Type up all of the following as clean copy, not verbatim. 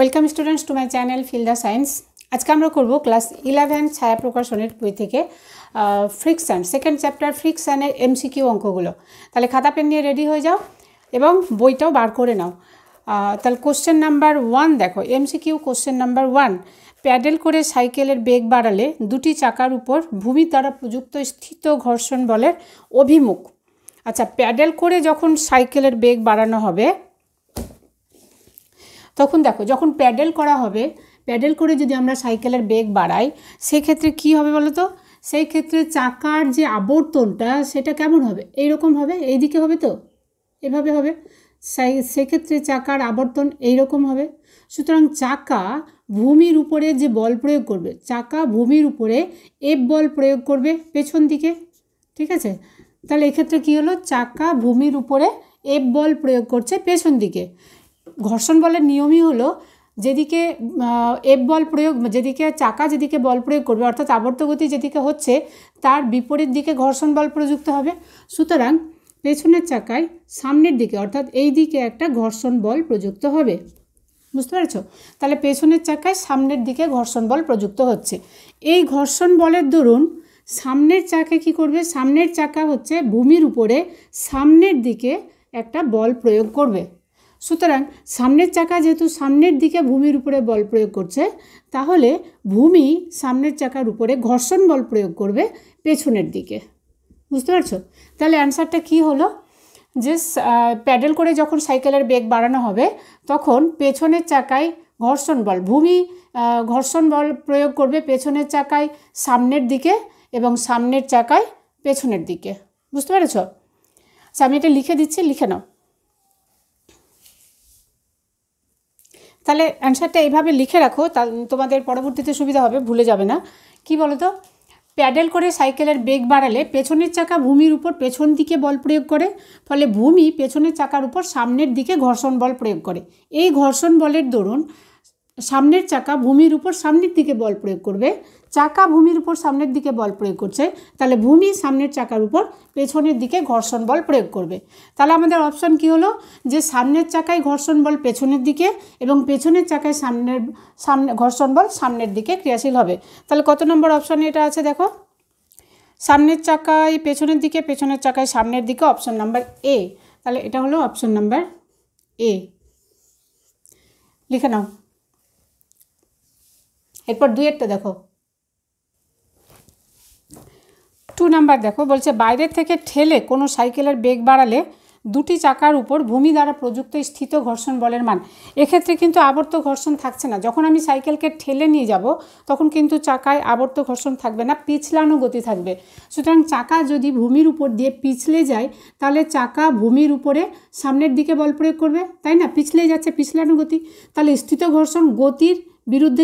Welcome students to my channel feel the science. আজকে আমরা করব ক্লাস 11 ছায়া প্রকাশনের বই থেকে ফ্রিকশন সেকেন্ড চ্যাপ্টার ফ্রিকশনের এমসিকিউ অঙ্কগুলো। তাহলে খাতা পেন নিয়ে রেডি হয়ে যাও এবং বইটাও বার করে নাও। তাহলে কোশ্চেন নাম্বার 1 দেখো, এমসিকিউ কোশ্চেন নাম্বার 1, প্যাডেল করে সাইকেলের বেগ বাড়ালে দুটি চাকার উপর ভূমি দ্বারা প্রযুক্ত স্থিত ঘর্ষণ বলের অভিমুখ। আচ্ছা, প্যাডেল করে যখন সাইকেলের বেগ বাড়ানো হবে তখন দেখো, যখন প্যাডেল করা হবে, প্যাডেল করে যদি আমরা সাইকেলের বেগ বাড়াই সেক্ষেত্রে কি হবে বলো তো? সেই ক্ষেত্রে চাকার যে আবর্তনটা সেটা কেমন হবে? এইরকম হবে, এইদিকে হবে তো, এভাবে হবে। সেক্ষেত্রে চাকার আবর্তন এইরকম হবে। সুতরাং চাকা ভূমির উপরে যে বল প্রয়োগ করবে, চাকা ভূমির উপরে এফ বল প্রয়োগ করবে পেছন দিকে, ঠিক আছে? তাহলে এক্ষেত্রে কী হলো? চাকা ভূমির উপরে এফ বল প্রয়োগ করছে পেছন দিকে। ঘর্ষণ বলের নিয়মই হলো যেদিকে এফ বল প্রয়োগ, যেদিকে চাকা যেদিকে বল প্রয়োগ করবে অর্থাৎ আবর্ত গতি যেদিকে হচ্ছে তার বিপরীত দিকে ঘর্ষণ বল প্রযুক্ত হবে। সুতরাং পেছনের চাকায় সামনের দিকে অর্থাৎ এই দিকে একটা ঘর্ষণ বল প্রযুক্ত হবে। বুঝতে পেরেছ? তাহলে পেছনের চাকায় সামনের দিকে ঘর্ষণ বল প্রযুক্ত হচ্ছে। এই ঘর্ষণ বলের দরুন সামনের চাকা কি করবে? সামনের চাকা হচ্ছে ভূমির উপরে সামনের দিকে একটা বল প্রয়োগ করবে। সুতরাং সামনের চাকা যেহেতু সামনের দিকে ভূমির উপরে বল প্রয়োগ করছে, তাহলে ভূমি সামনের চাকার উপরে ঘর্ষণ বল প্রয়োগ করবে পেছনের দিকে। বুঝতে পারছো? তাহলে অ্যান্সারটা কি হলো? যে প্যাডেল করে যখন সাইকেলের বেগ বাড়ানো হবে তখন পেছনের চাকায় ঘর্ষণ বল, ভূমি ঘর্ষণ বল প্রয়োগ করবে পেছনের চাকায় সামনের দিকে এবং সামনের চাকায় পেছনের দিকে। বুঝতে পেরেছ? আচ্ছা, আমি এটা লিখে দিচ্ছি, লিখে নাও। তাহলে অ্যান্সারটা এইভাবে লিখে রাখো, তা তোমাদের পরবর্তীতে সুবিধা হবে, ভুলে যাবে না। কি বলো তো? প্যাডেল করে সাইকেলের বেগ বাড়ালে পেছনের চাকা ভূমির উপর পেছন দিকে বল প্রয়োগ করে, ফলে ভূমি পেছনের চাকার উপর সামনের দিকে ঘর্ষণ বল প্রয়োগ করে। এই ঘর্ষণ বলের দরুন সামনের চাকা ভূমির উপর সামনের দিকে বল প্রয়োগ করবে, চাকা ভূমির উপর সামনের দিকে বল প্রয়োগ করছে, তাহলে ভূমি সামনের চাকার উপর পেছনের দিকে ঘর্ষণ বল প্রয়োগ করবে। তাহলে আমাদের অপশন কি হলো? যে সামনের চাকায় ঘর্ষণ বল পেছনের দিকে এবং পেছনের চাকায় সামনে ঘর্ষণ বল সামনের দিকে ক্রিয়াশীল হবে। তাহলে কত নম্বর অপশানে এটা আছে দেখো? সামনের চাকায় পেছনের দিকে, পেছনের চাকায় সামনের দিকে, অপশন নাম্বার এ। তাহলে এটা হলো অপশন নাম্বার এ। লিখে নাও। এরপর 2 দেখো, 2 নাম্বার দেখো, বলছে বাইরের থেকে ঠেলে কোনো সাইকেলের বেগ বাড়ালে দুটি চাকার উপর ভূমি দ্বারা প্রযুক্ত স্থিত ঘর্ষণ বলের মান। এক্ষেত্রে কিন্তু আবর্ত ঘর্ষণ থাকছে না। যখন আমি সাইকেলকে ঠেলে নিয়ে যাব তখন কিন্তু চাকায় আবর্ত ঘর্ষণ থাকবে না, পিছলানো গতি থাকবে। সুতরাং চাকা যদি ভূমির উপর দিয়ে পিছলে যায় তাহলে চাকা ভূমির উপরে সামনের দিকে বল প্রয়োগ করবে, তাই না? পিছলে যাচ্ছে, পিছলানো গতি। তাহলে স্থিত ঘর্ষণ গতির বিরুদ্ধে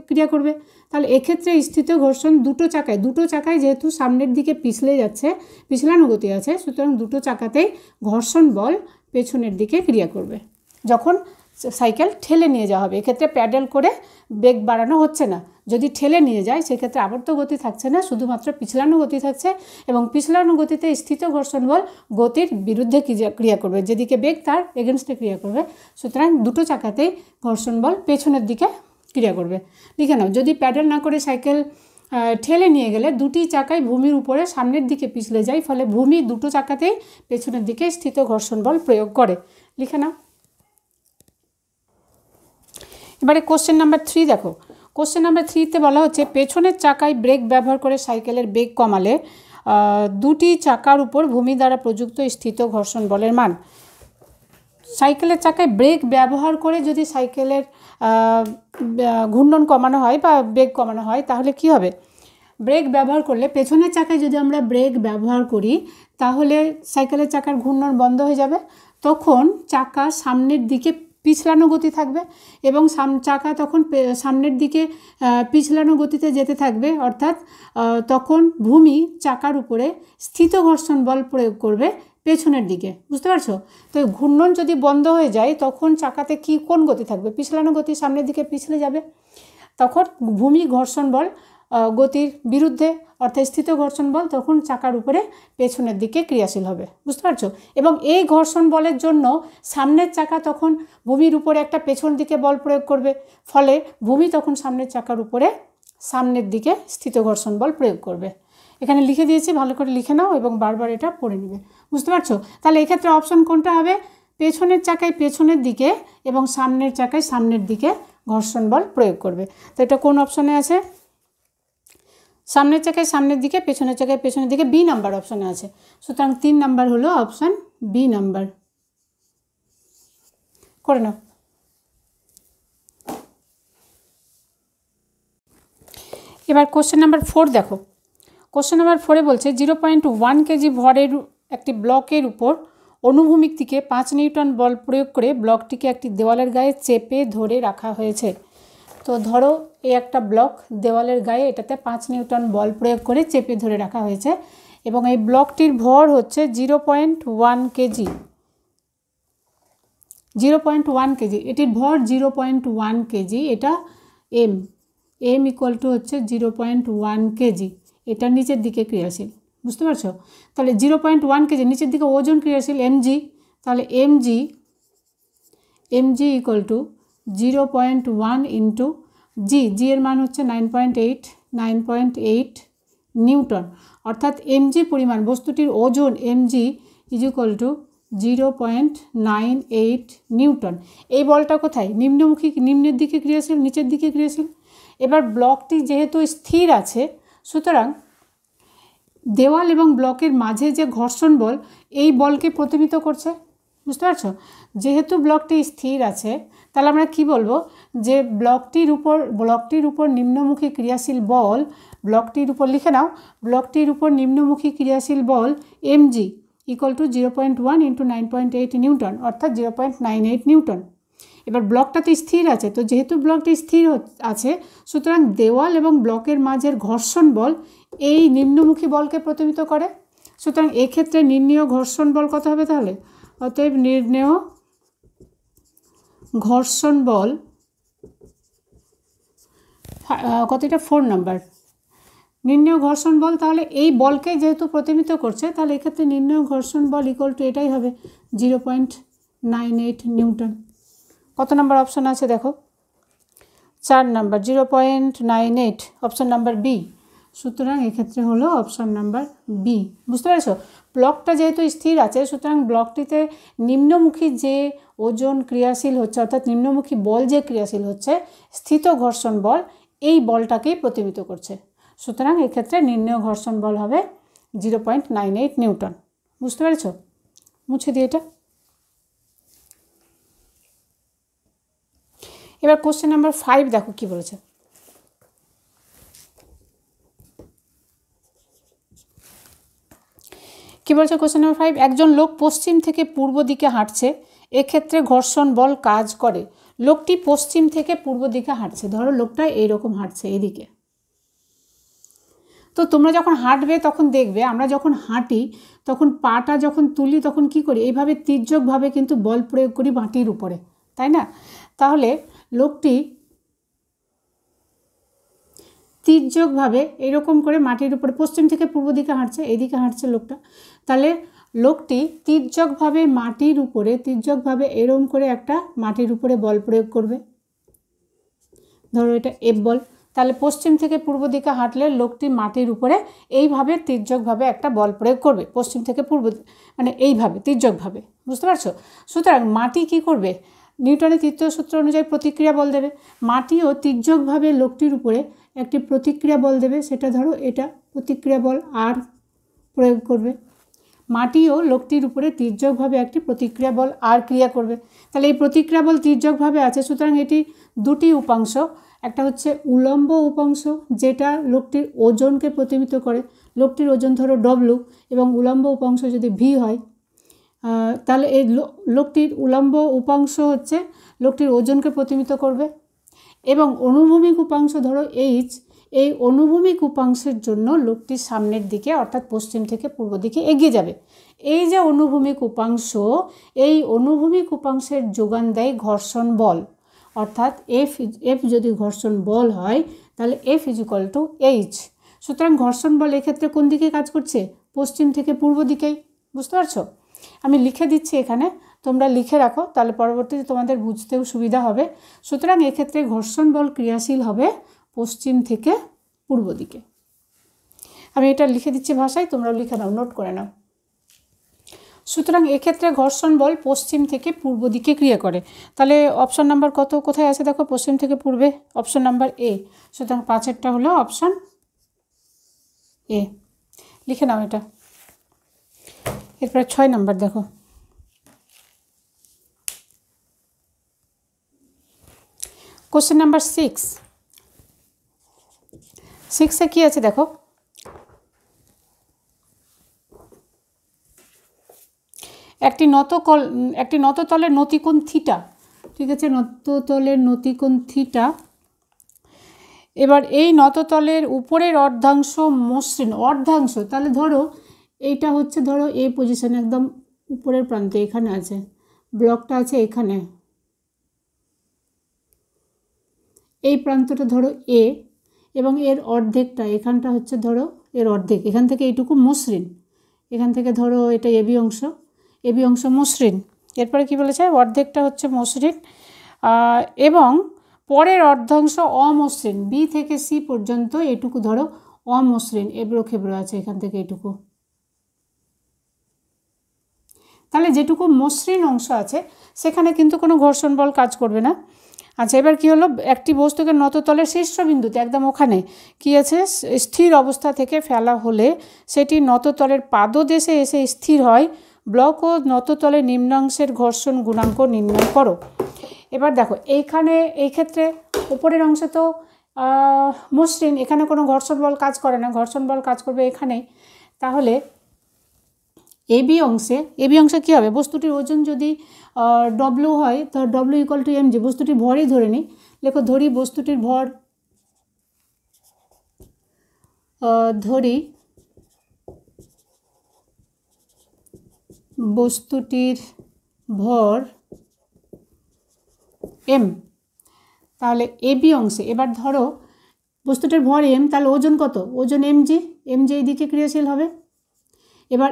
ক্রিয়া করবে। তাহলে এক্ষেত্রে স্থিত ঘর্ষণ দুটো চাকায় যেহেতু সামনের দিকে পিছলে যাচ্ছে, পিছলানো গতি আছে, সুতরাং দুটো চাকাতেই ঘর্ষণ বল পেছনের দিকে ক্রিয়া করবে যখন সাইকেল ঠেলে নিয়ে যাওয়া হবে। এক্ষেত্রে প্যাডেল করে বেগ বাড়ানো হচ্ছে না। যদি ঠেলে নিয়ে যায় সেক্ষেত্রে আবর্ত গতি থাকছে না, শুধুমাত্র পিছলানো গতি থাকছে এবং পিছলানো গতিতে স্থিত ঘর্ষণ বল গতির বিরুদ্ধে ক্রিয়া করবে, যেদিকে বেগ তার এগেনস্টে ক্রিয়া করবে। সুতরাং দুটো চাকাতেই ঘর্ষণ বল পেছনের দিকে ক্রিয়া করবে। লিখে নাও। যদি প্যাডেল না করে সাইকেল ঠেলে নিয়ে গেলে দুটি চাকায় ভূমির উপরে সামনের দিকে পিছলে যায়, ফলে ভূমি দুটো চাকাতেই পেছনের দিকে স্থিত ঘর্ষণ বল প্রয়োগ করে। লিখে নাও। এবারে কোশ্চেন নাম্বার 3 দেখো। কোশ্চেন নাম্বার 3তে বলা হচ্ছে পেছনের চাকায় ব্রেক ব্যবহার করে সাইকেলের বেগ কমালে দুটি চাকার উপর ভূমি দ্বারা প্রযুক্ত স্থিত ঘর্ষণ বলের মান। সাইকেলের চাকায় ব্রেক ব্যবহার করে যদি সাইকেলের ঘূর্ণন কমানো হয় বা বেগ কমানো হয় তাহলে কি হবে? ব্রেক ব্যবহার করলে, পেছনের চাকায় যদি আমরা ব্রেক ব্যবহার করি তাহলে সাইকেলের চাকার ঘূর্ণন বন্ধ হয়ে যাবে। তখন চাকা সামনের দিকে পিছলানো গতি থাকবে এবং চাকা তখন সামনের দিকে পিছলানো গতিতে যেতে থাকবে, অর্থাৎ তখন ভূমি চাকার উপরে স্থিত ঘর্ষণ বল প্রয়োগ করবে পেছনের দিকে। বুঝতে পারছো? তো ঘূর্ণন যদি বন্ধ হয়ে যায় তখন চাকাতে কোন গতি থাকবে? পিছলানো গতি, সামনের দিকে পিছলে যাবে। তখন ভূমি ঘর্ষণ বল গতির বিরুদ্ধে অর্থাৎ স্থিত ঘর্ষণ বল, তখন চাকার উপরে পেছনের দিকে ক্রিয়াশীল হবে। বুঝতে পারছো? এবং এই ঘর্ষণ বলের জন্য সামনের চাকা তখন ভূমির উপরে একটা পেছন দিকে বল প্রয়োগ করবে, ফলে ভূমি তখন সামনের চাকার উপরে সামনের দিকে স্থিত ঘর্ষণ বল প্রয়োগ করবে। এখানে লিখে দিয়েছি, ভালো করে লিখে নাও এবং বারবার এটা পড়ে নেবে। বুঝতে পারছো? তাহলে এক্ষেত্রে অপশন কোনটা হবে? পেছনের চাকায় পেছনের দিকে এবং সামনের চাকায় সামনের দিকে ঘর্ষণ বল প্রয়োগ করবে। তো এটা কোন অপশনে আছে? সামনের চাকায় সামনের দিকে, পেছনের চাকায় পেছনের দিকে, বি নাম্বার অপশনে আছে। সুতরাং 3 নাম্বার হলো অপশন বি নাম্বার। করে নাও। এবার কোশ্চেন নাম্বার 4 দেখো। কোশ্চেন নাম্বার 4-এ বলছে 0.1 কেজি ভরের একটি ব্লকের উপর অনুভূমিক দিকে 5 নিউটন বল প্রয়োগ করে ব্লকটিকে একটি দেওয়ালের গায়ে চেপে ধরে রাখা হয়েছে। তো ধরো এই একটা ব্লক, দেওয়ালের গায়ে এটাতে 5 নিউটন বল প্রয়োগ করে চেপে ধরে রাখা হয়েছে এবং এই ব্লকটির ভর হচ্ছে 0.1 কেজি। 0.1 কেজি, এটির ভর 0.1 কেজি। এটা এম ইকুয়াল টু হচ্ছে 0.1 কেজি। এটা নিচের দিকে ক্রিয়াশীল। বুঝতে পারছো? তাহলে 0.1 কেজি নিচের দিকে ওজন ক্রিয়াশীল এমজি, তাহলে এমজি ইকুয়াল টু 0.1 ইন্টু জি এর মান হচ্ছে 9.8 নিউটন। অর্থাৎ এমজি পরিমাণ, বস্তুটির ওজন MG is equal two 0.98 Newton. এই বলটা কোথায়? নিম্নমুখী, নিম্নের দিকে ক্রিয়াশীল, নিচের দিকে ক্রিয়াশীল। এবার ব্লকটি যেহেতু স্থির আছে, সুতরাং দেওয়াল এবং ব্লকের মাঝে যে ঘর্ষণ বল, এই বলকে প্রতিনিধিত্ব করছে। বুঝতে পারছো? যেহেতু ব্লকটি স্থির আছে, তাহলে আমরা কি বলবো? যে ব্লকটির উপর নিম্নমুখী ক্রিয়াশীল বল, ব্লকটির উপর লিখে নাও, ব্লকটির উপর নিম্নমুখী ক্রিয়াশীল বল mg equal to 0.1 into 9.8 newton, অর্থাৎ 0.98 নিউটন। এবার ব্লকটাতে স্থির আছে, তো যেহেতু ব্লকটি স্থির আছে, সুতরাং দেওয়াল এবং ব্লকের মাঝের ঘর্ষণ বল এই নিম্নমুখী বলকে প্রতিনিধিত্ব করে। সুতরাং এক্ষেত্রে নির্ণেয় ঘর্ষণ বল কত হবে তাহলে? অতএব নির্ণেয় ঘর্ষণ বল কত? এটা 4 নাম্বার। নির্ণেয় ঘর্ষণ বল, তাহলে এই বলকে যেহেতু প্রতিনিধিত্ব করছে, তাহলে এক্ষেত্রে নির্ণেয় ঘর্ষণ বল ইকুয়াল টু এটাই হবে 0.98 নিউটন। কত নাম্বার অপশন আছে দেখো? 4 নাম্বার, 0.98, অপশন নাম্বার বি। সুতরাং এক্ষেত্রে হলো অপশন নাম্বার বি। বুঝতে পেরেছো? ব্লকটা যেহেতু স্থির আছে, সুতরাং ব্লকটিতে নিম্নমুখী যে ওজন ক্রিয়াশীল হচ্ছে, অর্থাৎ নিম্নমুখী বল যে ক্রিয়াশীল হচ্ছে, স্থিত ঘর্ষণ বল, এই বলটাকেই প্রতিনিধিত্ব করছে। সুতরাং এক্ষেত্রে নির্ণেয় ঘর্ষণ বল হবে 0.98 নিউটন। বুঝতে পেরেছো? মুছে দিই এটা। এবার কোশ্চেন নাম্বার 5 দেখো কি বলেছে। কি বলছে কোশ্চেন নাম্বার 5? একজন লোক পশ্চিম থেকে পূর্ব দিকে হাঁটছে, এক্ষেত্রে ঘর্ষণ বল কাজ করে। লোকটি পশ্চিম থেকে পূর্ব দিকে হাঁটছে। ধরো লোকটা এইরকম হাঁটছে এদিকে। তো তোমরা যখন হাঁটবে তখন দেখবে, আমরা যখন হাঁটি তখন পাটা যখন তুলি তখন কি করি? এইভাবে তির্যকভাবে কিন্তু বল প্রয়োগ করি মাটির উপরে, তাই না? তাহলে লোকটি তির্যকভাবে এরকম করে মাটির উপরে পশ্চিম থেকে পূর্ব দিকে হাঁটছে, এদিকে হাঁটছে লোকটা। তাহলে লোকটি তির্যকভাবে মাটির উপরে, তির্যকভাবে এরকম করে একটা মাটির উপরে বল প্রয়োগ করবে। ধরো এটা এফ বল। তাহলে পশ্চিম থেকে পূর্ব দিকে হাঁটলে লোকটি মাটির উপরে এইভাবে তির্যকভাবে একটা বল প্রয়োগ করবে, পশ্চিম থেকে পূর্ব, মানে এইভাবে তির্যকভাবে। বুঝতে পারছো? সুতরাং মাটি কি করবে? নিউটনের তৃতীয় সূত্র অনুযায়ী প্রতিক্রিয়া বল দেবে। মাটিও তির্যকভাবে লোকটির উপরে একটি প্রতিক্রিয়া বল দেবে, সেটা ধরো এটা প্রতিক্রিয়া বল আর প্রয়োগ করবে। মাটিও লোকটির উপরে তির্যকভাবে একটি প্রতিক্রিয়া বল আর ক্রিয়া করবে। তাহলে এই প্রতিক্রিয়া বল তির্যকভাবে আছে, সুতরাং এটি দুটি উপাংশ। একটা হচ্ছে উলম্ব উপাংশ, যেটা লোকটির ওজনকে প্রতিনিধিত্ব করে। লোকটির ওজন ধরো ডব্লু এবং উলম্ব উপাংশ যদি ভি হয়, তাহলে এই লোকটির উলম্ব উপাংশ হচ্ছে লোকটির ওজনকে প্রতিনিধিত্ব করবে। এবং অনুভূমিক উপাংশ ধরো এইচ, এই অনুভূমিক উপাংশের জন্য লোকটির সামনের দিকে অর্থাৎ পশ্চিম থেকে পূর্ব দিকে এগিয়ে যাবে। এই যে অনুভূমিক উপাংশ, এই অনুভূমিক উপাংশের যোগান দেয় ঘর্ষণ বল। অর্থাৎ এফ যদি ঘর্ষণ বল হয় তাহলে F = H। সুতরাং ঘর্ষণ বল এক্ষেত্রে কোন দিকে কাজ করছে? পশ্চিম থেকে পূর্ব দিকেই। বুঝতে পারছো? আমি লিখে দিচ্ছি এখানে, তোমরা লিখে রাখো, তাহলে পরবর্তীতে তোমাদের বুঝতেও সুবিধা হবে। সুতরাং এক্ষেত্রে ঘর্ষণ বল ক্রিয়াশীল হবে পশ্চিম থেকে পূর্ব দিকে। আমি এটা লিখে দিচ্ছি ভাষায়, তোমরাও লিখে নাও, নোট করে নাও। সুতরাং এক্ষেত্রে ঘর্ষণ বল পশ্চিম থেকে পূর্ব দিকে ক্রিয়া করে। তাহলে অপশন নাম্বার কোথায় আছে দেখো? পশ্চিম থেকে পূর্বে, অপশন নাম্বার এ। সুতরাং 5-এরটা হলো অপশন এ। লিখে নাও এটা। এরপরে 6 নাম্বার দেখো। কোশ্চেন নাম্বার 6 কি আছে দেখো? একটি নততলের নতিকোণ থিটা, ঠিক আছে, নততলের নতিকোণ থিটা। এবার এই নততলের উপরের অর্ধাংশ মসৃণ, অর্ধাংশ, তাহলে ধরো এইটা হচ্ছে, ধরো এই পজিশনে একদম উপরের প্রান্তে এখানে আছে, ব্লকটা আছে এখানে, এই প্রান্তটা ধরো এ, এবং এর অর্ধেকটা এখানটা হচ্ছে ধরো এর অর্ধেক, এখান থেকে এইটুকু মসৃণ, এখান থেকে ধরো এটা এবি অংশ মসৃণ। এরপরে কি বলেছে? অর্ধেকটা হচ্ছে মসৃণ এবং পরের অর্ধাংশ অমসৃণ, বি থেকে সি পর্যন্ত এটুকু ধরো অমসৃণ, এবড়ো খেবড়ো আছে এখান থেকে এটুকু। তাহলে যেটুকু মসৃণ অংশ আছে সেখানে কিন্তু কোনো ঘর্ষণ বল কাজ করবে না। আচ্ছা, এবার কি হলো? একটি বস্তুকে নততলের শীর্ষবিন্দুতে, একদম ওখানে কি আছে, স্থির অবস্থা থেকে ফেলা হলে সেটি নততলের পাদদেশে এসে স্থির হয়। ব্লক ও নততলের নিম্নাংশের ঘর্ষণ গুণাঙ্ক নির্ণয় করো। এবার দেখো এইখানে, এই ক্ষেত্রে উপরের অংশে তো মসৃণ, এখানে কোনো ঘর্ষণ বল কাজ করে না, ঘর্ষণ বল কাজ করবে এখানে। তাহলে এবি অংশে কী হবে? বস্তুটির ওজন যদি ডব্লিউ হয়, তো ডব্লিউ = mg, বস্তুটির ভরই ধরে নিই, লেখো ধরি বস্তুটির ভর, ধরি বস্তুটির ভর m। তাহলে এবি অংশে এবার ধরো বস্তুটির ভর m, তাহলে ওজন কত? ওজন mg এই দিকে ক্রিয়াশীল হবে। এবার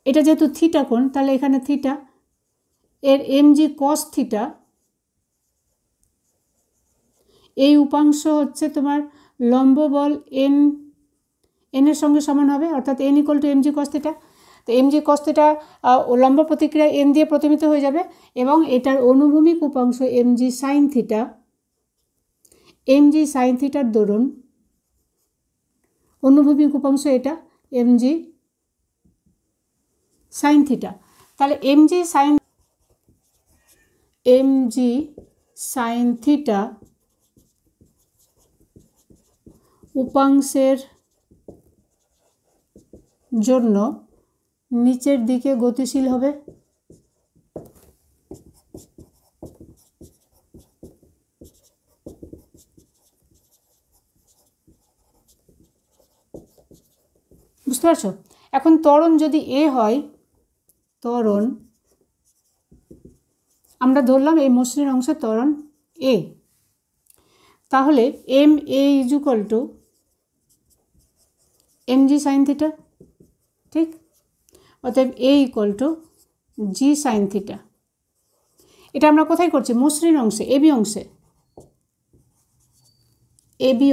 এটা যেহেতু থিটা কোণ, তাহলে এখানে থিটা, এর mg cos থিটা, এই উপাংশ হচ্ছে তোমার লম্ব বল n এর সঙ্গে সমান হবে, অর্থাৎ n = mg cos থিটা। তো mg cos থিটা লম্ব প্রতিক্রিয়া n দিয়ে প্রতিমিত হয়ে যাবে, এবং এটার অনুভূমিক উপাংশ mg sin theta, mg sin থিটার দরুন অনুভূমিক উপাংশ এটা mg sin থিটা। তাহলে mg sin থিটা উপাংশের জন্য নিচের দিকে গতিশীল হবে। বুঝতে পারছো? এখন ত্বরণ যদি এ হয়, ত্বরণ আমরা ধরলাম এই মসৃণ অংশের ত্বরণ এ, তাহলে MA = mg sin থিটা, ঠিক? অতএব A = g sin থিটা। এটা আমরা কোথায় করছি? মসৃণ অংশে, এবি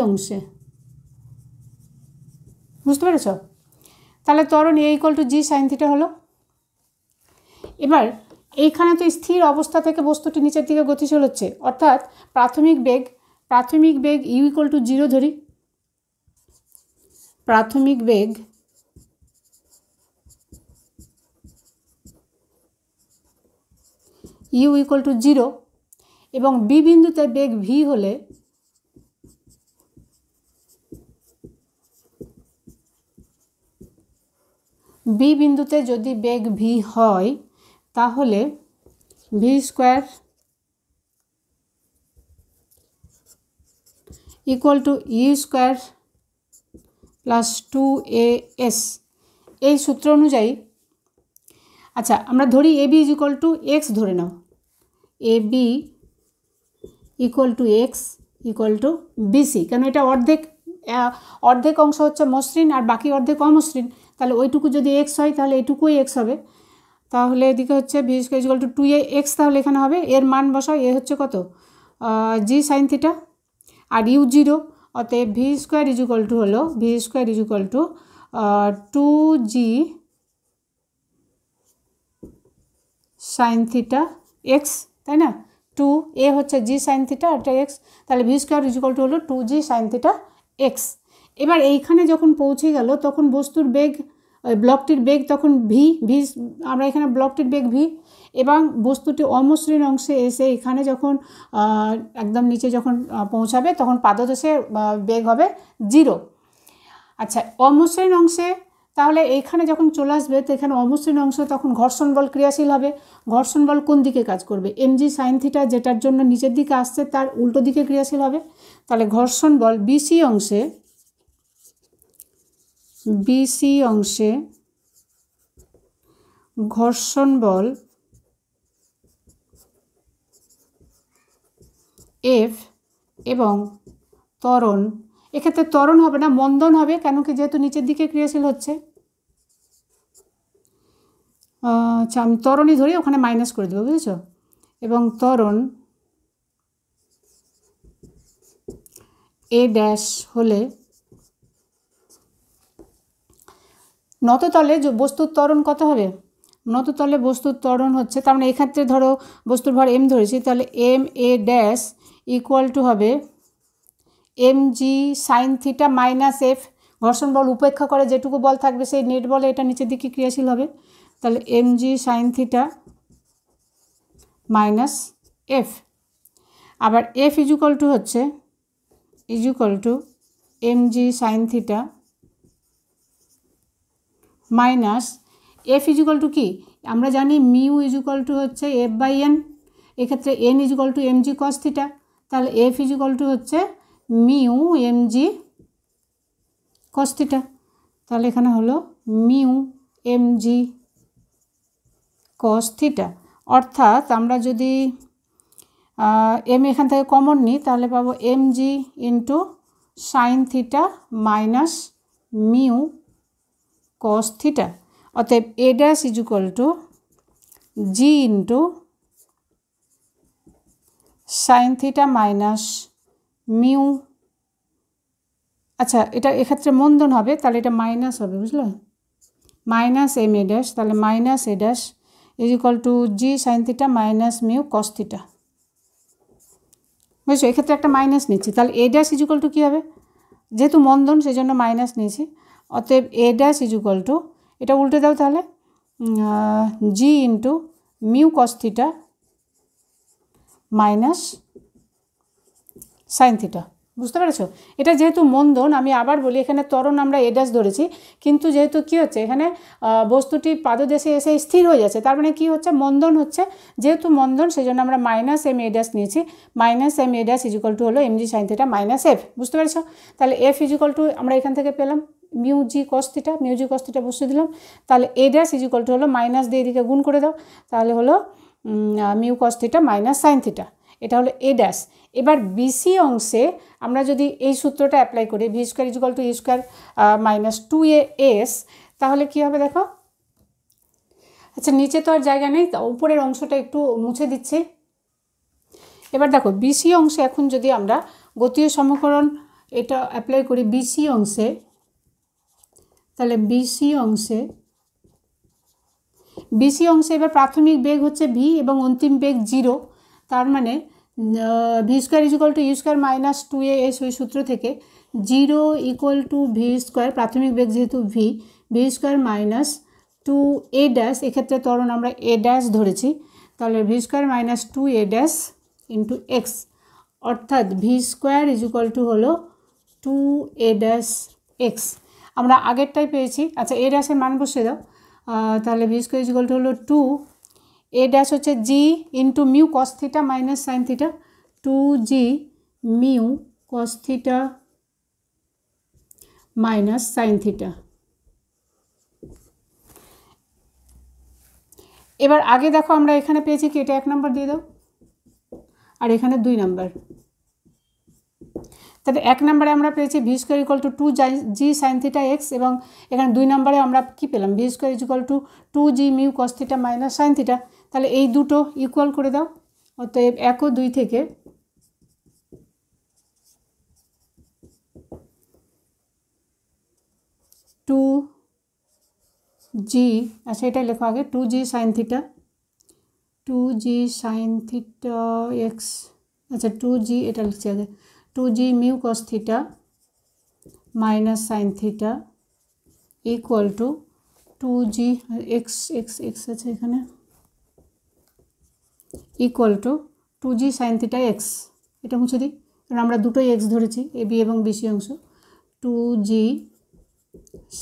অংশে। বুঝতে পেরেছ? তাহলে ত্বরণ A = g sin থিটা হলো। এবার এইখানে তো স্থির অবস্থা থেকে বস্তুটি নিচের দিকে গতিশীল হচ্ছে, অর্থাৎ প্রাথমিক বেগ u = 0 ধরি, প্রাথমিক বেগ u = 0, এবং b বিন্দুতে বেগ v হলে b বিন্দুতে যদি বেগ v হয় তাহলে v² = u² + 2as, এই সূত্র অনুযায়ী। আচ্ছা, আমরা ধরি AB = x ধরে নাও, A B equal to x equal to BC, কেন এটা অর্ধেক অংশ হচ্ছে মসৃণ আর বাকি অর্ধেক অমসৃণ, তাহলে ওইটুকু যদি এক্স হয় তাহলে এইটুকুই এক্স হবে। তাহলে এদিকে হচ্ছে b square equal to 2a x, তাহলে এখানে হবে এর মান বসাও, এ হচ্ছে কত জি সাইন থিটা আর ইউ 0, অতএব ভি স্কোয়ার ইকুয়াল টু হলো v square equal to 2g sine theta x, তাই না, 2a হচ্ছে জি সাইন থিটা আর এটা এক্স, তাহলে ভি স্কোয়ার ইকুয়াল টু হলো 2g সাইন থিটা এক্স। এবার এইখানে যখন পৌঁছে গেল তখন বস্তুর বেগ, ব্লকটির বেগ তখন ভি, আমরা এখানে ব্লকটির বেগ ভি, এবং বস্তুটি অমসৃণ অংশে এসে এখানে যখন একদম নিচে যখন পৌঁছাবে তখন পাদদেশে বেগ হবে 0। আচ্ছা, অমসৃণ অংশে তাহলে এইখানে যখন চলে আসবে তো এখানে অমসৃণ অংশ তখন ঘর্ষণ বল ক্রিয়াশীল হবে। ঘর্ষণ বল কোন দিকে কাজ করবে? এমজি সাইন থিটা যেটার জন্য নিচের দিকে আসছে তার উল্টো দিকে ক্রিয়াশীল হবে। তাহলে ঘর্ষণ বল বিসি অংশে ঘর্ষণ বল এফ এবং ত্বরণ, এক্ষেত্রে ত্বরণ হবে না, মন্দন হবে, কেন কি যেহেতু নিচের দিকে ক্রিয়াশীল হচ্ছে। আচ্ছা, আমি ত্বরণই ধরি, ওখানে মাইনাস করে দেবো, বুঝেছো, এবং ত্বরণ এ ড্যাশ হলে নততলে বস্তুর ত্বরণ কত হবে? নততলে বস্তুর ত্বরণ হচ্ছে, তার মানে এক্ষেত্রে ধরো বস্তুর ভর এম ধরেছি, তাহলে m a dash equal to হবে m g sine theta minus f, ঘর্ষণ বল উপেক্ষা করে যেটুকু বল থাকবে সেই নেট বলে এটা নিচের দিকে ক্রিয়াশীল হবে। তাহলে m g sine theta minus f, আবার এফ ইকুয়াল টু হচ্ছে m g sine theta minus f equal to কি, আমরা জানি মিউ ইকুয়াল টু হচ্ছে এফ বাই এন, এক্ষেত্রে n equal to m g cos theta, তাহলে এফ ইকুয়াল টু হচ্ছে mu m g cos theta, তাহলে এখানে হলো mu m g cos theta, অর্থাৎ আমরা যদি এম এখান থেকে কমন নিই তাহলে পাবো m g into sine theta minus mu cos theta, অতএব a dash equal to g into sine theta minus mu, আচ্ছা এটা এক্ষেত্রে মন্দন হবে, তাহলে এটা মাইনাস হবে, বুঝলে, মাইনাস এম এ ড্যাশ, তাহলে minus A dash equal to G sine theta minus mu cos theta, বুঝছো, এক্ষেত্রে একটা মাইনাস নিচ্ছি, তাহলে এ ড্যাশ ইকুয়াল টু কী হবে, যেহেতু মন্দন সেই জন্য মাইনাস নিয়েছি, অতএব এ ড্যাশ ইকুয়াল টু, এটা উল্টে দাও তাহলে g into mu cos theta minus sine theta, বুঝতে পেরেছো। এটা যেহেতু মন্দন, আমি আবার বলি এখানে ত্বরণ আমরা এ ড্যাশ ধরেছি, কিন্তু যেহেতু কী হচ্ছে এখানে বস্তুটি পাদদেশে এসে স্থির হয়ে যাচ্ছে, তার মানে কী হচ্ছে, মন্দন হচ্ছে, যেহেতু মন্দন সেই জন্য আমরা মাইনাস এম এ ড্যাশ নিয়েছি, minus m a dash equal to হলো m g sine theta minus f, বুঝতে পেরেছো। তাহলে এফ ইকুয়াল টু আমরা এখান থেকে পেলাম মিউ জি কস থিটা বসিয়ে দিলাম, তাহলে এ ড্যাশ ইকুয়াল টু হলো মাইনাস দিয়ে এদিকে গুণ করে দাও, তাহলে হলো mu cos theta minus sine theta, এটা হলো এ ড্যাশ। এবার বিসি অংশে আমরা যদি এই সূত্রটা অ্যাপ্লাই করি v square equal to u square minus 2as, তাহলে কী হবে দেখো, আচ্ছা নিচে তো আর জায়গা নেই, উপরের অংশটা একটু মুছে দিচ্ছি। এবার দেখো বিসি অংশে এখন যদি আমরা গতীয় সমীকরণ এটা অ্যাপ্লাই করি বিসি অংশে, তাহলে বিসি অংশে এবার প্রাথমিক বেগ হচ্ছে ভি এবং অন্তিম বেগ 0, তার মানে v square equal to u square minus 2as ওই সূত্র থেকে 0 ইকুয়াল টু ভি স্কোয়ার, প্রাথমিক বেগ যেহেতু V square minus 2a dash, এক্ষেত্রে ত্বরণ আমরা এ ড্যাশ ধরেছি, তাহলে V square minus 2a dash into x, অর্থাৎ ভি স্কোয়ার ইকুয়াল টু হলো 2a ড্যাশ এক্স, আমরা আগেরটাই পেয়েছি। আচ্ছা এ ড্যাশের মান বসিয়ে দাও, তাহলে ভি স্কোয়ার ইকুয়াল টু হলো 2, এ ড্যাশ হচ্ছে g into mu cos theta minus sine theta, 2g mu cos theta minus sine theta. এবার আগে দেখো আমরা এখানে পেয়েছি কি, এটা 1 নম্বর দিয়ে দাও, আর এখানে 2 নাম্বার। তাহলে 1 নম্বরে আমরা পেয়েছি V square equal to 2g sine theta x, এবং এখানে 2 নম্বরে আমরা কি পেলাম, V square equal to 2g mu cos theta minus sine theta. তাহলে এই দুটো ইকুয়াল করে দাও। অতএব 1 ও 2 থেকে 2g, আচ্ছা এটাই লেখো আগে, 2g sine theta, 2g sine theta x, আচ্ছা 2g এটা লিখছি আগে, 2g mu cos theta minus sine theta equal to 2g x x x আছে এখানে, equal to 2g sine theta x. এটা মুছে দিই কারণ আমরা দুটোই এক্স ধরেছি, এ বি এবং বিসি অংশ। 2g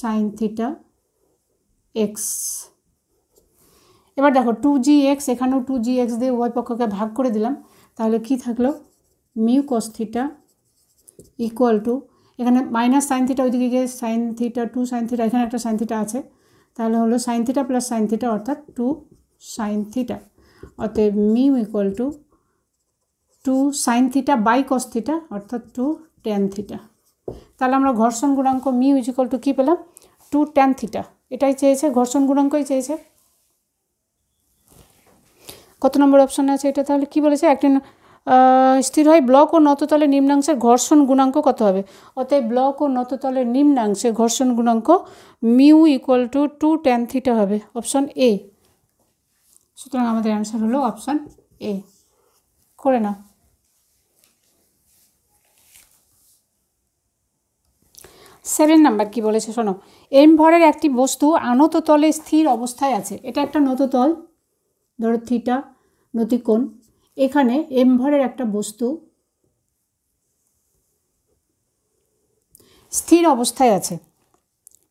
sine theta x. এবার দেখো 2g এক্স, এখানেও 2g এক্স দিয়ে উভয় পক্ষকে ভাগ করে দিলাম, তাহলে কি থাকলো, mu cos theta equal to, এখানে মাইনাস সাইন থিটা ওইদিকে গিয়ে সাইন থিটা, 2 সাইন থিটা, এখানে একটা সাইন থিটা আছে, তাহলে হলো sine theta plus sine theta অর্থাৎ 2 সাইন থিটা। অতএব mu equal to 2 sine theta by cos theta অর্থাৎ 2 ট্যান থিটা। তাহলে আমরা ঘর্ষণ গুণাঙ্ক মিউ ইকুয়াল টু কী পেলাম, 2 ট্যান থিটা। এটাই চেয়েছে, ঘর্ষণ গুণাঙ্কই চেয়েছে। কত নম্বর অপশানে আছে এটা? তাহলে কি বলেছে, একটি স্থির হয় ব্লক ও নততলের নিম্নাংশের ঘর্ষণ গুণাঙ্ক কত হবে? অতএব ব্লক ও নততলের নিম্নাংশে ঘর্ষণ গুণাঙ্ক mu equal to 2 tan theta হবে, অপশান এ। সুতরাং আমাদের অ্যান্সার হলো অপশান এ। করে নাও। 7 নাম্বার কি বলেছে শোনো, এম ভরের একটি বস্তু আনত তলে স্থির অবস্থায় আছে। এটা একটা নততল, ধরো থিটা নতিকোণ, এখানে এম ভরের একটা বস্তু স্থির অবস্থায় আছে,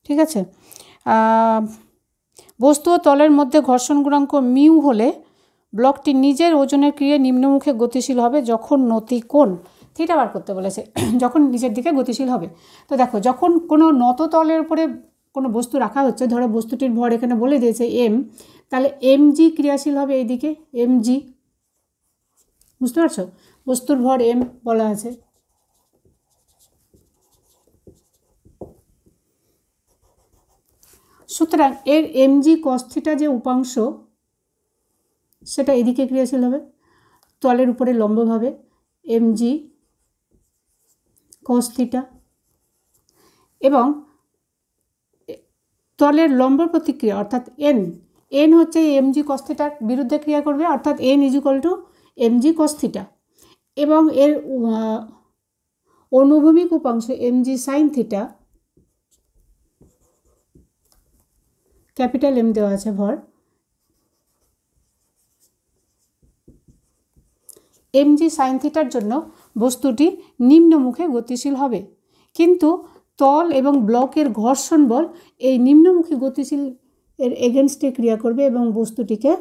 ঠিক আছে। বস্তু ও তলের মধ্যে ঘর্ষণ গুণাঙ্ক মিউ হলে ব্লকটি নিজের ওজনের ক্রিয়ায় নিম্নমুখে গতিশীল হবে যখন নতিকোণ থিটা বার করতে বলেছে, যখন নিচের দিকে গতিশীল হবে। তো দেখো, যখন কোনো নততলের উপরে কোনো বস্তু রাখা হচ্ছে, ধরো বস্তুটির ভর এখানে বলে দিয়েছে এম, তাহলে এম জি ক্রিয়াশীল হবে এইদিকে, এম জি, বুঝতে পারছো, বস্তুর ভর এম বলা আছে। সুতরাং এর এম জি কস থিটা যে উপাংশ, সেটা এদিকে ক্রিয়াশীল হবে তলের উপরে লম্বভাবে, এম জি কস থিটা, এবং তলের লম্ব প্রতিক্রিয়া অর্থাৎ এন, এন হচ্ছে এম জি কস থিটার বিরুদ্ধে ক্রিয়া করবে, অর্থাৎ n is equal to m g cos theta, এবং এর অনুভূমিক উপাংশ m g sine theta, capital m দেওয়া আছে ভর, এম জি সাইন থিটার জন্য বস্তুটি নিম্নমুখে গতিশীল হবে। কিন্তু তল এবং ব্লকের ঘর্ষণ বল এই নিম্নমুখী গতিশীল এর এগেনস্টে ক্রিয়া করবে এবং বস্তুটিকে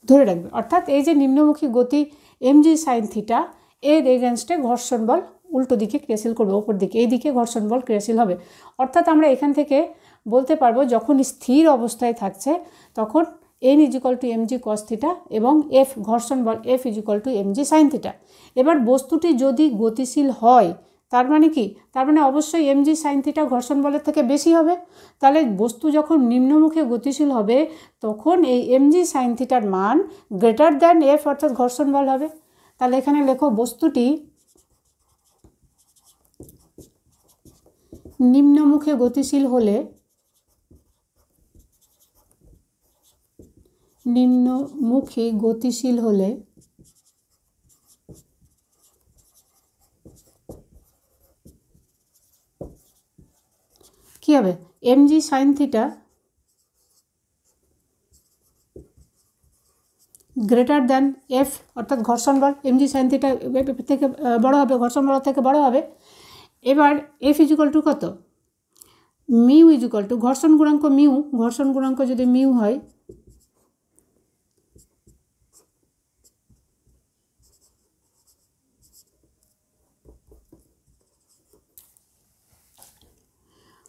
ধরে রাখবে। অর্থাৎ এই যে নিম্নমুখী গতি এম জি সাইন থিটা, এর এগেনস্টে ঘর্ষণ বল উল্টো দিকে ক্রিয়াশীল করবে, ওপর দিকে, এই দিকে ঘর্ষণ বল ক্রিয়াশীল হবে। অর্থাৎ আমরা এখান থেকে বলতে পারবো যখন স্থির অবস্থায় থাকছে তখন n is equal to m g cos theta এবং এফ ঘর্ষণ বল f is equal to m g sine theta. এবার বস্তুটি যদি গতিশীল হয়, তার মানে কি, তার মানে অবশ্যই এম জি সাইন থিটা ঘর্ষণ বলের থেকে বেশি হবে। তাহলে বস্তু যখন নিম্নমুখে গতিশীল হবে তখন এই এম জি সাইন থিটার মান গ্রেটার দ্যান এফ অর্থাৎ ঘর্ষণ বল হবে। তাহলে এখানে লেখো, বস্তুটি নিম্নমুখে গতিশীল হলে, নিম্নমুখী গতিশীল হলে কি হবে, m g sine theta greater than f অর্থাৎ ঘর্ষণ বল, এম জি সাইন থিটা থেকে বড় হবে, ঘর্ষণ বল থেকে বড় হবে। এবার এফ ইজ ইকুয়াল টু কত, মিউ ইজ ইকুয়াল টু ঘর্ষণ গুণাঙ্ক মিউ, ঘর্ষণ গুণাঙ্ক যদি মিউ হয়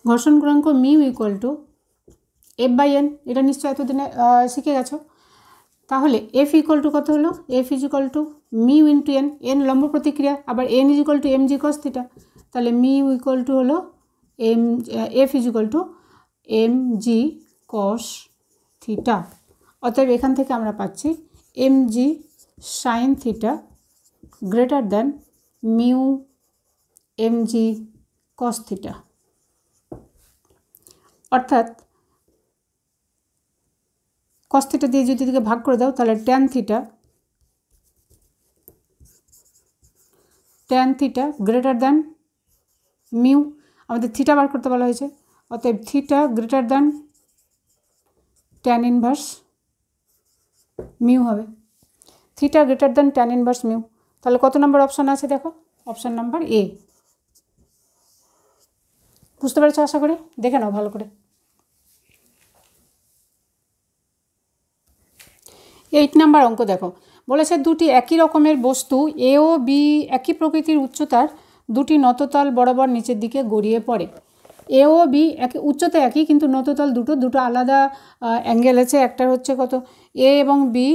ঘর্ষণ গুণাঙ্ক mu equal to f by n, এটা নিশ্চয় এতদিনে শিখে গেছো। তাহলে এফ ইকুয়াল টু কত হলো, f is equal to mu into n, n লম্ব প্রতিক্রিয়া, আবার n is equal to m g cos theta, তাহলে মিউ ইকুয়াল টু হলো f is equal to m g cos theta. অতএব এখান থেকে আমরা পাচ্ছি m g sine theta greater than mu m g cos theta. অর্থাৎ কস থিটা দিয়ে যদি দিকে ভাগ করে দাও তাহলে tan theta greater than mu, আমাদের থিটা বার করতে বলা হয়েছে, অতএব theta greater than tan inverse mu হবে, theta greater than tan inverse mu. তাহলে কত নম্বর অপশান আছে দেখো, অপশান নাম্বার এ। বুঝতে পেরেছো আশা করি, দেখে নাও ভালো করে। 8 নাম্বার অঙ্ক দেখো, বলেছে দুটি একই রকমের বস্তু এ ও বি একই প্রকৃতির উচ্চতার দুটি নততল বরাবর নিচের দিকে গড়িয়ে পড়ে। এ ও বি একই উচ্চতা একই, কিন্তু নততল দুটো আলাদা অ্যাঙ্গেল আছে। একটা হচ্ছে কত, এ এবং বি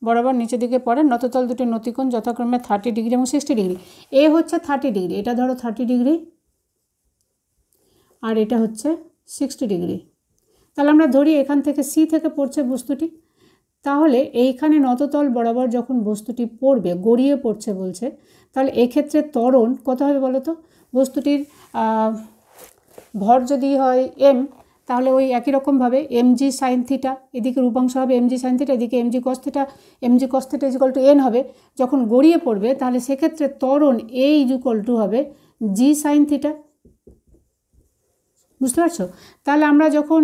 বরাবর নিচের দিকে পড়ে, নততল দুটি নতিকোণ যথাক্রমে 30 ডিগ্রি এবং 60 ডিগ্রি। এ হচ্ছে 30 ডিগ্রি, এটা ধরো 30 ডিগ্রি, আর এটা হচ্ছে 60 ডিগ্রি। তাহলে আমরা ধরি এখান থেকে সি থেকে পড়ছে বস্তুটি, তাহলে এইখানে নততল বরাবর যখন বস্তুটি পড়বে, গড়িয়ে পড়ছে বলছে, তাহলে এক্ষেত্রে ত্বরণ কত হবে বলো তো। বস্তুটির ভর যদি হয় এম, তাহলে ওই একই রকমভাবে এম জি সাইন থিটা, এদিকে রূপাংশ হবে এম জি সাইন থিটা, এদিকে m g cos theta is equal to n হবে। যখন গড়িয়ে পড়বে তাহলে সেক্ষেত্রে ত্বরণ এ ইজ ইকুয়াল টু হবে জি সাইন থিটা। বুঝতে পারছো? তাহলে আমরা যখন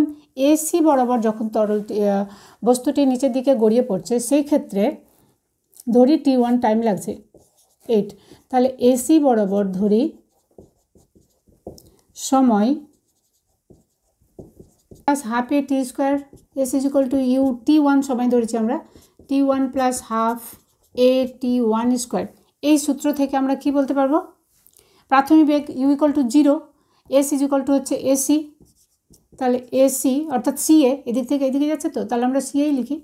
এসি বরাবর যখন বস্তুটি নিচের দিকে গড়িয়ে পড়ছে, সেই ক্ষেত্রে ধরি T1 টাইম লাগছে 8, তাহলে এসি বরাবর ধরি সময় plus half a t square, s is equal to u T1 সময় ধরেছি আমরা, T1 plus half a T1 square. এই সূত্র থেকে আমরা কি বলতে পারবো, প্রাথমিক বেগ u equal to 0, s is equal to হচ্ছে এসি, তাহলে এসি অর্থাৎ সিএ এদিক থেকে এদিকে যাচ্ছে, তো তাহলে আমরা সিএই লিখি।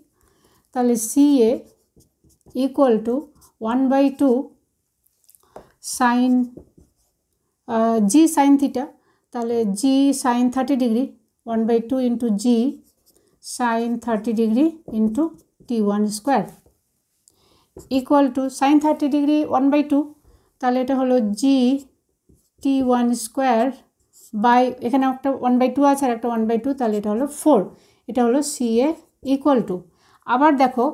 তাহলে CA equal to 1/2 sine g sine theta, তাহলে g sine 30 degree 1/2 into g sine 30 degree into T1 square equal to sine 30 degree 1/2, তাহলে এটা হলো জি T1 স্কোয়ার বাই, এখানে একটা 1/2 আছে আর একটা 1/2, তাহলে এটা হলো 4, এটা হলো সিএ ইকুয়াল টু। আবার দেখো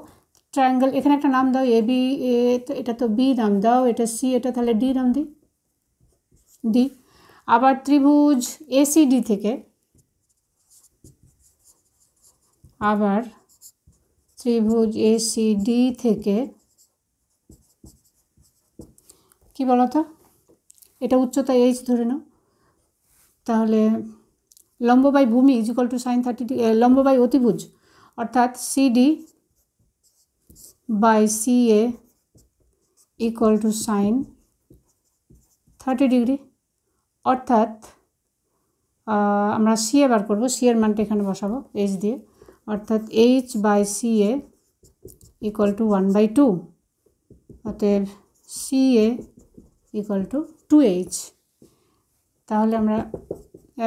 ট্রায়াঙ্গেল, এখানে একটা নাম দাও, এ বি, এটা তো বি নাম দাও, এটা সি, এটা তাহলে ডি নাম দিই, ডি। আবার ত্রিভুজ এসিডি থেকে, আবার ত্রিভুজ এসিডি থেকে কি বলতো, এটা উচ্চতা এইচ ধরে নাও, তাহলে লম্ব বাই ভূমি is equal to sine 30 degree, লম্ব বাই অতিভুজ অর্থাৎ CD by CA equal to sine 30 degree. অর্থাৎ আমরা সিএ বার করবো, সিএর মানটা এখানে বসাবো এইচ দিয়ে, অর্থাৎ h by CA equal to 1/2, অতএব সিএ ইকুয়াল টু 2H। তাহলে আমরা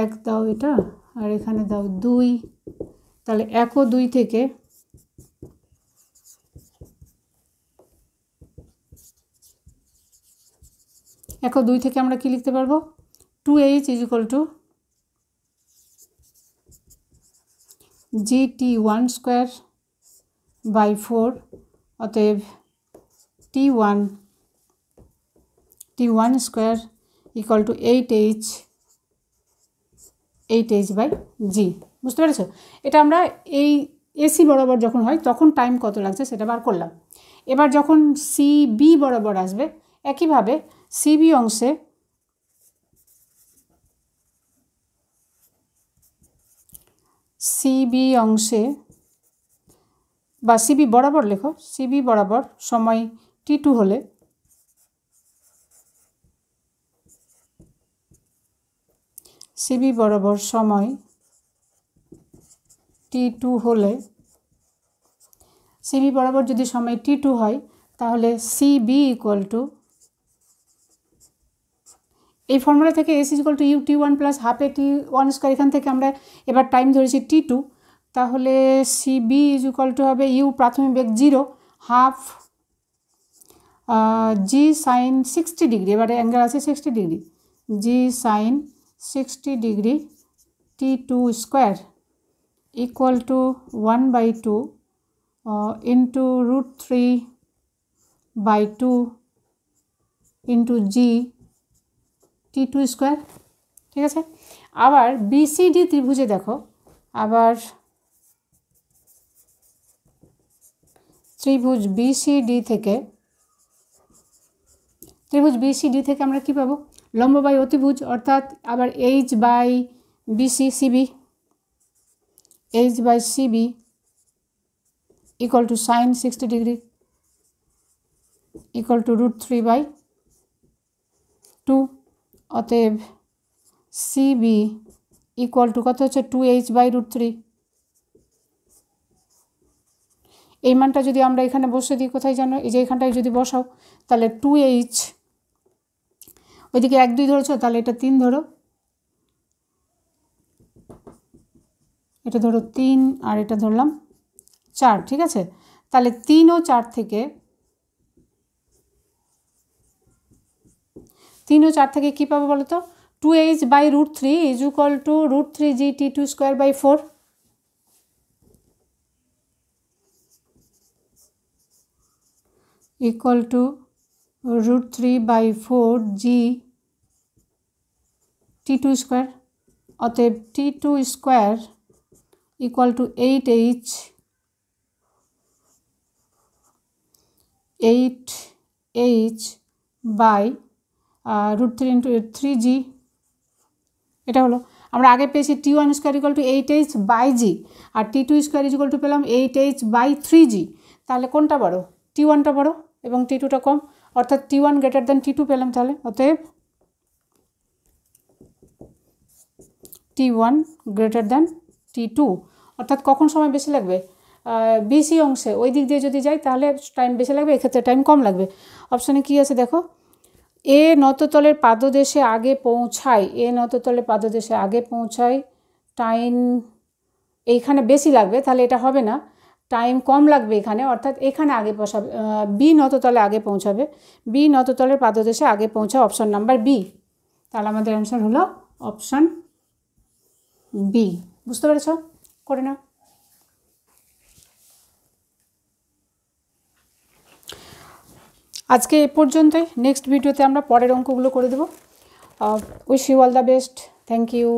1 দাও এটা, আর এখানে দাও 2, তাহলে 1 ও 2 থেকে আমরা কি লিখতে পারবো, 2H is equal to GT1 square by 4, অতএব T1 square equal to 8H by g. বুঝতে পেরেছো? এটা আমরা এই এসি বরাবর যখন হয় তখন টাইম কত লাগছে সেটা বার করলাম। এবার যখন সিবি বরাবর আসবে, একইভাবে সিবি অংশে বা সিবি বরাবর লেখো, সিবি বরাবর সময় T2 হলে সিবি বরাবর সময় T2 হলে সিবি বরাবর যদি সময় t2 হয় তাহলে সিবি ইকুয়াল টু, এই ফর্মুলা থেকে s equal to u t1 plus half a t1 square, এখান থেকে আমরা এবার টাইম ধরেছি t2, তাহলে সিবি ইজ ইকুয়াল টু হবে ইউ প্রাথমিক বেগ 0 হাফ জি সাইন 60 ডিগ্রি, এবারে অ্যাঙ্গেল আছে 60 degree, g sine 60 degree t2 square equal to 1/2 into √3/2 into g t2 square. ঠিক আছে, আবার বিসিডি ত্রিভুজে দেখো, আবার ত্রিভুজ বিসিডি থেকে আমরা কি পাবো, লম্ব বাই অতিভুজ, অর্থাৎ আবার h by BC CB, h by CB equal to sine 60 degree equal to √3/2, অতএব সিবি ইকুয়াল টু কত হচ্ছে 2h/√3। এই মানটা যদি আমরা এখানে বসে দিই, কোথায় জানো, এই যে এখানটায় যদি বসাও তাহলে 2h, ওইদিকে 1 2 ধরেছো তাহলে এটা 3 ধরো, এটা ধরো 3 আর এটা ধরলাম 4। ঠিক আছে, তাহলে 3 ও 4 থেকে কী পাবো বলো তো, 2h/√3 is equal to √3g t2 square by 4 equal to √3/4g t2 square, অতএব t2 square equal to 8h by √3 into 3g, এটা হলো। আমরা আগে পেয়েছি t1 square equal to 8h/g আর t2 স্কোয়ার ইকুয়াল টু পেলাম 8h/3g, তাহলে কোনটা বড়, t1টা বড় এবং t2টা কম, অর্থাৎ t1 গ্রেটার দ্যান t2 পেলাম। তাহলে অতএব t1 গ্রেটার দ্যান t2, অর্থাৎ কখন সময় বেশি লাগবে, বিসি অংশে ওই দিক দিয়ে যদি যাই তাহলে টাইম বেশি লাগবে, এক্ষেত্রে টাইম কম লাগবে। অপশানে কি আছে দেখো, এ নততলের পাদদেশে আগে পৌঁছায়, টাইম এইখানে বেশি লাগবে, তাহলে এটা হবে না, টাইম কম লাগবে এখানে, অর্থাৎ এখানে আগে পৌঁছাবে, বি নততলে আগে পৌঁছাবে, বি নততলের পাদদেশে আগে পৌঁছায়, অপশান নাম্বার বি। তাহলে আমাদের অ্যান্সার হলো অপশান বি। বুঝতে পেরেছ? করে নাও। আজকে এ পর্যন্তই, নেক্সট ভিডিওতে আমরা পরের অঙ্কগুলো করে দেবো। Wish you all the best, thank you.